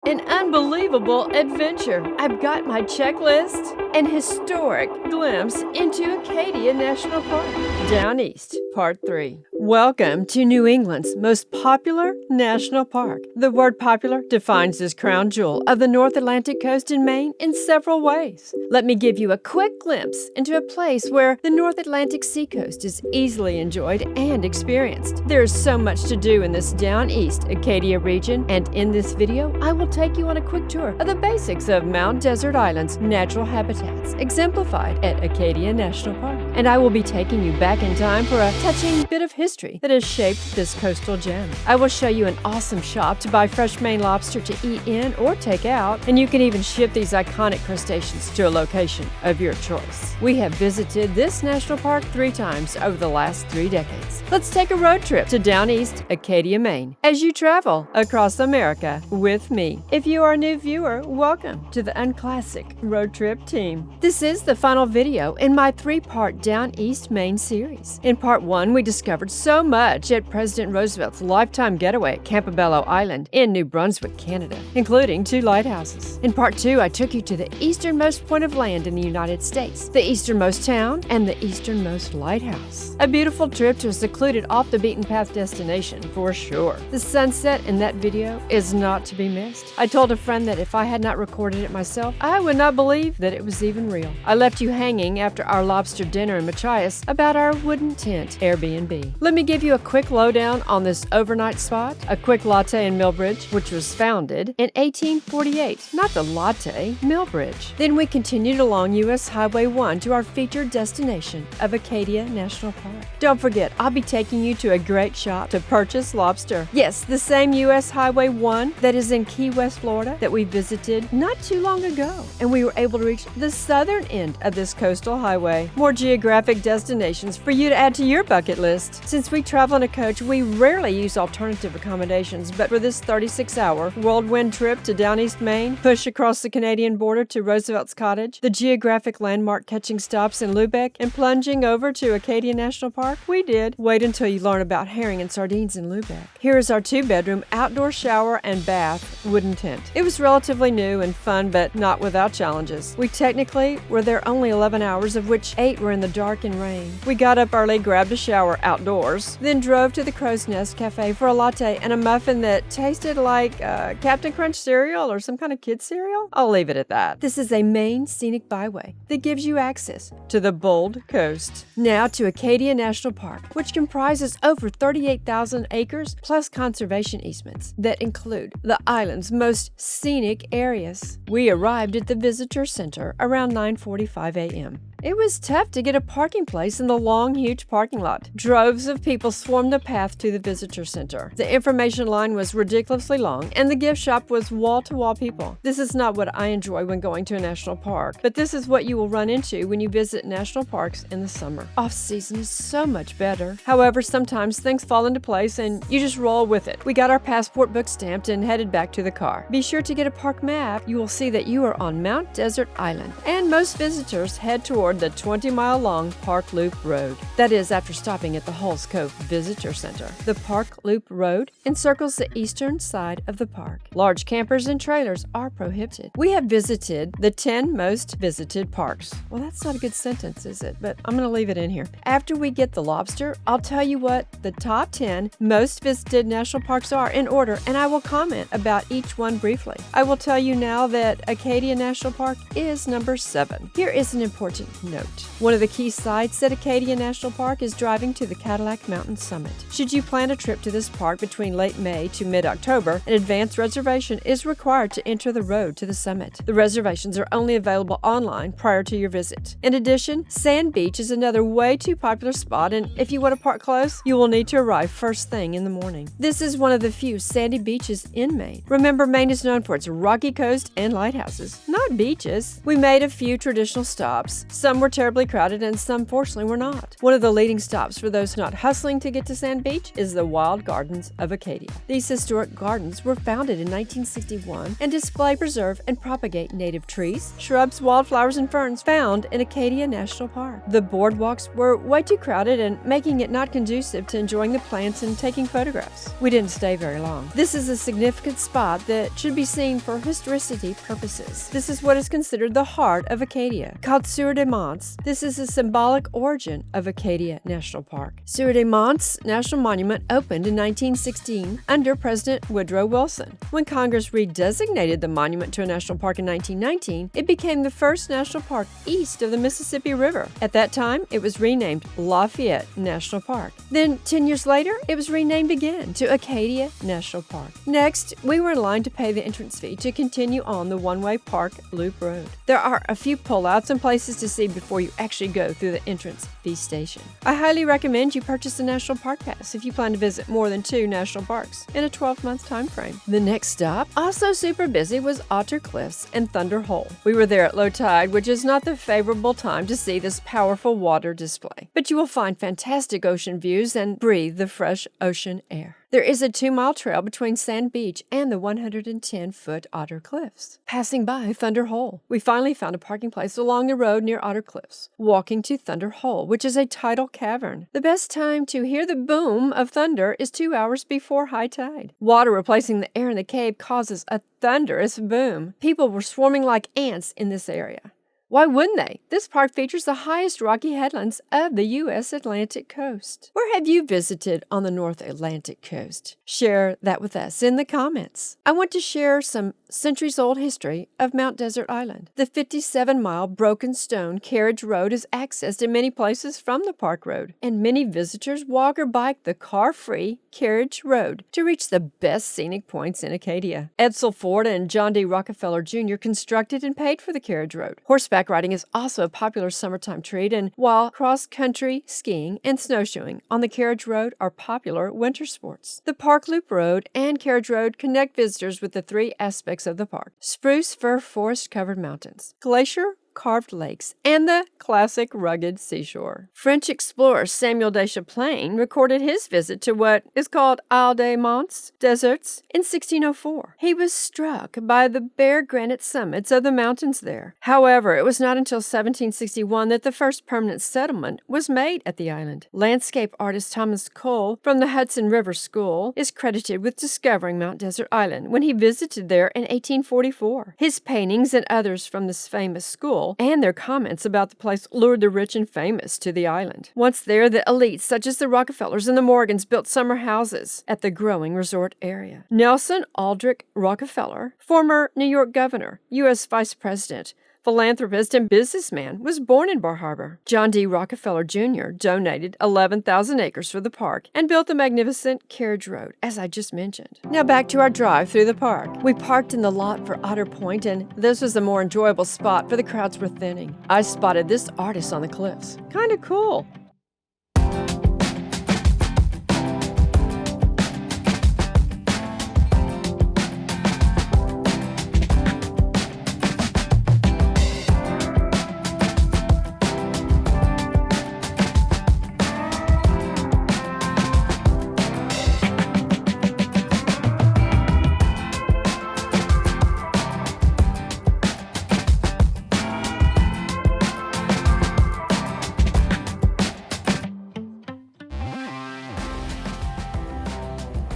an unbelievable adventure. I've got my checklist, an historic glimpse into Acadia National Park. Down East, Part 3. Welcome to New England's most popular national park. The word popular defines this crown jewel of the North Atlantic coast in Maine in several ways. Let me give you a quick glimpse into a place where the North Atlantic seacoast is easily enjoyed and experienced. There is so much to do in this Downeast-Acadia region, and in this video, I will take you on a quick tour of the basics of Mount Desert Island's natural habitats, exemplified at Acadia National Park. And I will be taking you back in time for a touching bit of history that has shaped this coastal gem. I will show you an awesome shop to buy fresh Maine lobster to eat in or take out, and you can even ship these iconic crustaceans to a location of your choice. We have visited this national park 3 times over the last 3 decades. Let's take a road trip to Downeast-Acadia, Maine, as you travel across America with me. If you are a new viewer, welcome to the Unclassic road trip team. This is the final video in my 3-part Downeast Maine series. In part 1, we discovered so much at President Roosevelt's lifetime getaway at Campobello Island in New Brunswick, Canada, including 2 lighthouses. In part 2, I took you to the easternmost point of land in the United States, the easternmost town, and the easternmost lighthouse. A beautiful trip to a secluded off-the-beaten-path destination for sure. The sunset in that video is not to be missed. I told a friend that if I had not recorded it myself, I would not believe that it was even real. I left you hanging after our lobster dinner in Machias about our wooden tent Airbnb. Let me give you a quick lowdown on this overnight spot, a quick latte in Millbridge, which was founded in 1848. Not the latte, Millbridge. Then we continued along US Highway 1 to our featured destination of Acadia National Park. Don't forget, I'll be taking you to a great shop to purchase lobster. Yes, the same US Highway 1 that is in Key West, Florida, that we visited not too long ago. And we were able to reach the southern end of this coastal highway. More geographic destinations for you to add to your bucket list. Since we travel in a coach, we rarely use alternative accommodations, but for this 36-hour whirlwind trip to Downeast, Maine, push across the Canadian border to Roosevelt's cottage, the geographic landmark catching stops in Lubec, and plunging over to Acadia National Park, we did. Wait until you learn about herring and sardines in Lubec. Here is our 2-bedroom outdoor shower and bath wooden tent. It was relatively new and fun, but not without challenges. We technically were there only 11 hours, of which 8 were in the dark and rain. We got up early, grabbed a shower outdoors, then drove to the Crow's Nest Cafe for a latte and a muffin that tasted like Captain Crunch cereal or some kind of kid cereal. I'll leave it at that. This is a Maine scenic byway that gives you access to the bold coast. Now to Acadia National Park, which comprises over 38,000 acres plus conservation easements that include the island's most scenic areas. We arrived at the visitor center around 9:45 a.m. It was tough to get a parking place in the long, huge parking lot. Droves of people swarmed the path to the visitor center. The information line was ridiculously long, and the gift shop was wall-to-wall people. This is not what I enjoy when going to a national park, but this is what you will run into when you visit national parks in the summer. Off-season is so much better. However, sometimes things fall into place and you just roll with it. We got our passport book stamped and headed back to the car. Be sure to get a park map. You will see that you are on Mount Desert Island, and most visitors head toward the 20-mile-long Park Loop Road. That is, after stopping at the Hulls Cove Visitor Center. The Park Loop Road encircles the eastern side of the park. Large campers and trailers are prohibited. We have visited the 10 most visited parks. Well, that's not a good sentence, is it? But I'm going to leave it in here. After we get the lobster, I'll tell you what the top 10 most visited national parks are in order, and I will comment about each one briefly. I will tell you now that Acadia National Park is number 7. Here is an important note. One of the key sites at Acadia National Park is driving to the Cadillac Mountain Summit. Should you plan a trip to this park between late May to mid-October, an advance reservation is required to enter the road to the summit. The reservations are only available online prior to your visit. In addition, Sand Beach is another way too popular spot, and if you want to park close, you will need to arrive first thing in the morning. This is one of the few sandy beaches in Maine. Remember, Maine is known for its rocky coast and lighthouses, not beaches. We made a few traditional stops. Some were terribly crowded and some fortunately were not. One of the leading stops for those not hustling to get to Sand Beach is the Wild Gardens of Acadia. These historic gardens were founded in 1961 and display, preserve, and propagate native trees, shrubs, wildflowers, and ferns found in Acadia National Park. The boardwalks were way too crowded and making it not conducive to enjoying the plants and taking photographs. We didn't stay very long. This is a significant spot that should be seen for historicity purposes. This is what is considered the heart of Acadia. Called Sieur de Monts, this is a symbolic origin of Acadia National Park. Sieur de Monts National Monument opened in 1916 under President Woodrow Wilson. When Congress redesignated the monument to a national park in 1919, it became the first national park east of the Mississippi River. At that time, it was renamed Lafayette National Park. Then, 10 years later, it was renamed again to Acadia National Park. Next, we were in line to pay the entrance fee to continue on the one-way park loop road. There are a few pullouts and places to see before you actually go through the entrance fee station. I highly recommend you purchase a National Park Pass if you plan to visit more than 2 national parks in a 12-month time frame. The next stop, also super busy, was Otter Cliffs and Thunder Hole. We were there at low tide, which is not the favorable time to see this powerful water display, but you will find fantastic ocean views and breathe the fresh ocean air. There is a 2-mile trail between Sand Beach and the 110-foot Otter Cliffs. Passing by Thunder Hole, we finally found a parking place along the road near Otter Cliffs, walking to Thunder Hole, which is a tidal cavern. The best time to hear the boom of thunder is 2 hours before high tide. Water replacing the air in the cave causes a thunderous boom. People were swarming like ants in this area. Why wouldn't they? This park features the highest rocky headlands of the U.S. Atlantic coast. Where have you visited on the North Atlantic coast? Share that with us in the comments. I want to share some centuries-old history of Mount Desert Island. The 57-mile broken stone carriage road is accessed in many places from the park road, and many visitors walk or bike the car-free carriage road to reach the best scenic points in Acadia. Edsel Ford and John D. Rockefeller Jr. constructed and paid for the carriage road. Horseback riding is also a popular summertime treat, and while cross-country skiing and snowshoeing on the carriage road are popular winter sports. The Park Loop Road and Carriage Road connect visitors with the 3 aspects of the park: spruce fir forest-covered mountains, glacier carved lakes, and the classic rugged seashore. French explorer Samuel de Champlain recorded his visit to what is called Isle des Monts deserts in 1604. He was struck by the bare granite summits of the mountains there. However, it was not until 1761 that the first permanent settlement was made at the island. Landscape artist Thomas Cole from the Hudson River School is credited with discovering Mount Desert Island when he visited there in 1844. His paintings and others from this famous school and their comments about the place lured the rich and famous to the island. Once there, the elites, such as the Rockefellers and the Morgans, built summer houses at the growing resort area. Nelson Aldrich Rockefeller, former New York governor, U.S. vice president, philanthropist, and businessman, was born in Bar Harbor. John D. Rockefeller Jr. donated 11,000 acres for the park and built the magnificent carriage road, as I just mentioned. Now back to our drive through the park. We parked in the lot for Otter Point, and this was a more enjoyable spot, for the crowds were thinning. I spotted this artist on the cliffs. Kinda cool.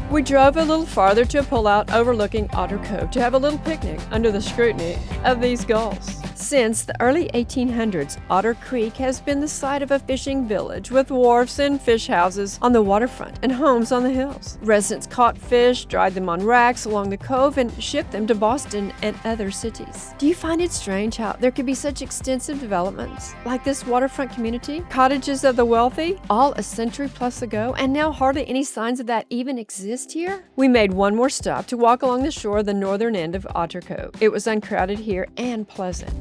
We drove a little farther to a pullout overlooking Otter Cove to have a little picnic under the scrutiny of these gulls. Since the early 1800s, Otter Creek has been the site of a fishing village with wharfs and fish houses on the waterfront and homes on the hills. Residents caught fish, dried them on racks along the cove, and shipped them to Boston and other cities. Do you find it strange how there could be such extensive developments like this waterfront community? Cottages of the wealthy, all a century plus ago, and now hardly any signs of that even exist here? We made one more stop to walk along the shore of the northern end of Otter Cove. It was uncrowded here and pleasant.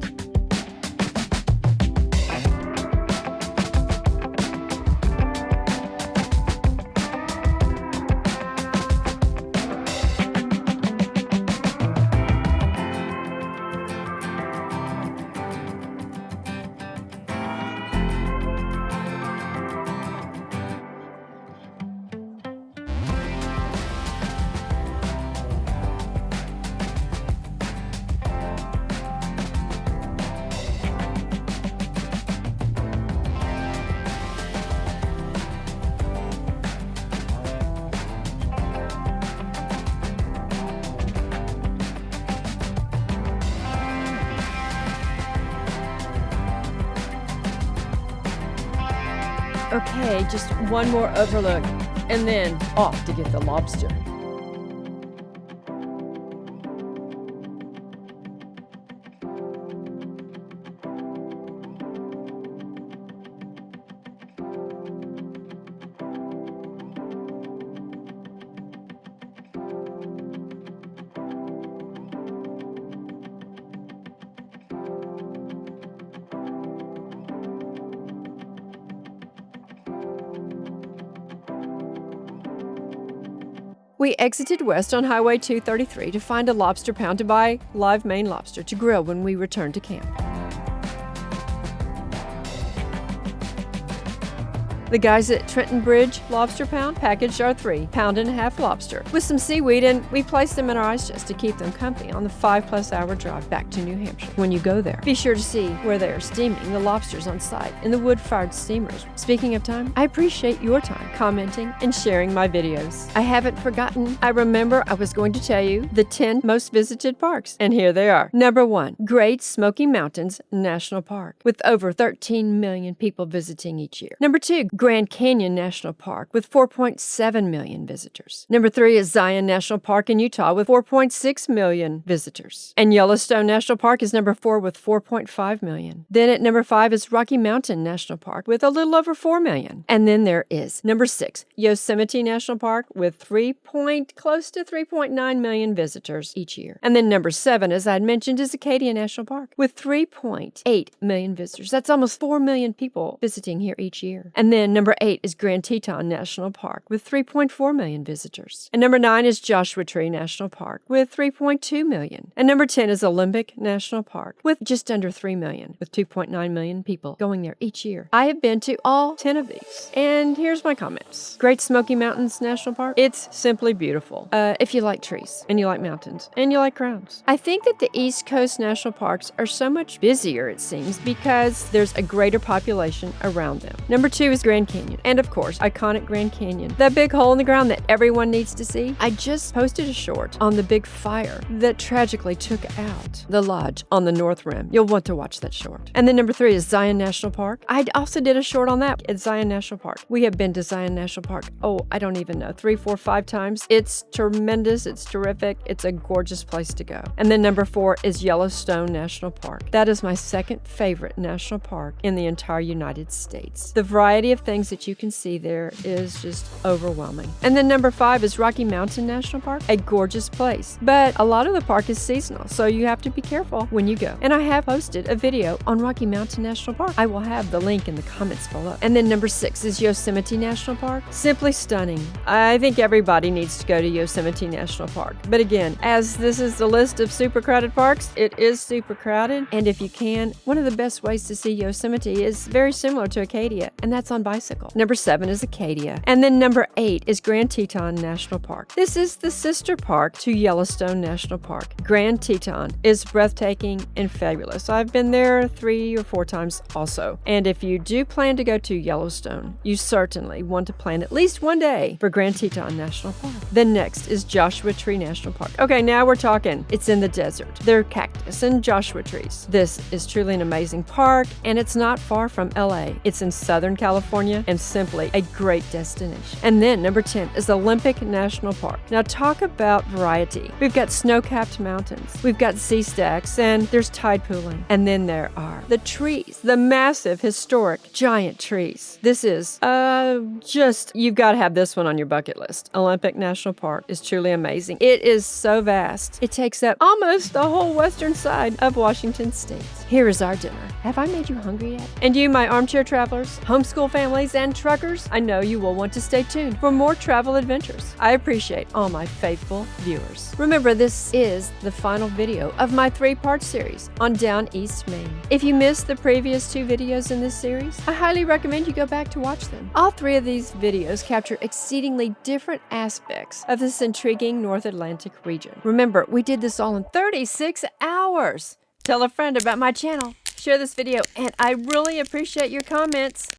Okay, just one more overlook, and then off to get the lobster. We exited west on Highway 233 to find a lobster pound to buy live Maine lobster to grill when we return to camp. The guys at Trenton Bridge Lobster Pound packaged our 3-pound-and-a-half lobster with some seaweed, and we placed them in our ice chest to keep them comfy on the 5+ hour drive back to New Hampshire. When you go there, be sure to see where they are steaming the lobsters on site in the wood-fired steamers. Speaking of time, I appreciate your time commenting and sharing my videos. I haven't forgotten. I remember I was going to tell you the 10 most visited parks, and here they are. Number 1, Great Smoky Mountains National Park, with over 13 million people visiting each year. Number 2, Grand Canyon National Park with 4.7 million visitors. Number 3 is Zion National Park in Utah with 4.6 million visitors. And Yellowstone National Park is number 4 with 4.5 million. Then at number 5 is Rocky Mountain National Park with a little over 4 million. And then there is number 6, Yosemite National Park with close to 3.9 million visitors each year. And then number 7, as I had mentioned, is Acadia National Park with 3.8 million visitors. That's almost 4 million people visiting here each year. And then number 8 is Grand Teton National Park with 3.4 million visitors. And number 9 is Joshua Tree National Park with 3.2 million. And number 10 is Olympic National Park with just under 3 million, with 2.9 million people going there each year. I have been to all 10 of these. And here's my comments. Great Smoky Mountains National Park. It's simply beautiful. If you like trees, and you like mountains, and you like crowds. I think that the East Coast National Parks are so much busier, it seems, because there's a greater population around them. Number 2 is Grand Canyon. And of course, iconic Grand Canyon. That big hole in the ground that everyone needs to see. I just posted a short on the big fire that tragically took out the lodge on the North Rim. You'll want to watch that short. And then number 3 is Zion National Park. I also did a short on that at Zion National Park. We have been to Zion National Park, I don't even know, 3, 4, 5 times. It's tremendous. It's terrific. It's a gorgeous place to go. And then number 4 is Yellowstone National Park. That is my second favorite national park in the entire United States. The variety of things that you can see there is just overwhelming. And then number 5 is Rocky Mountain National Park, a gorgeous place. But a lot of the park is seasonal, so you have to be careful when you go. And I have posted a video on Rocky Mountain National Park. I will have the link in the comments below. And then number 6 is Yosemite National Park. Simply stunning. I think everybody needs to go to Yosemite National Park. But again, as this is the list of super crowded parks, it is super crowded. And if you can, one of the best ways to see Yosemite is very similar to Acadia, and that's on bicycle. Number 7 is Acadia. And then number 8 is Grand Teton National Park. This is the sister park to Yellowstone National Park. Grand Teton is breathtaking and fabulous. I've been there 3 or 4 times also. And if you do plan to go to Yellowstone, you certainly want to plan at least one day for Grand Teton National Park. Then next is Joshua Tree National Park. Okay, now we're talking. It's in the desert. There are cactus and Joshua trees. This is truly an amazing park, and it's not far from LA. It's in Southern California and simply a great destination. And then number 10 is Olympic National Park. Now talk about variety. We've got snow-capped mountains. We've got sea stacks, and there's tide pooling. And then there are the trees, the massive, historic, giant trees. This is you've got to have this one on your bucket list. Olympic National Park is truly amazing. It is so vast. It takes up almost the whole western side of Washington State. Here is our dinner. Have I made you hungry yet? And you, my armchair travelers, homeschool families, and truckers, I know you will want to stay tuned for more travel adventures. I appreciate all my faithful viewers. Remember, this is the final video of my 3-part series on Downeast Maine. If you missed the previous 2 videos in this series, I highly recommend you go back to watch them. All 3 of these videos capture exceedingly different aspects of this intriguing North Atlantic region. Remember, we did this all in 36 hours. Tell a friend about my channel. Share this video, and I really appreciate your comments.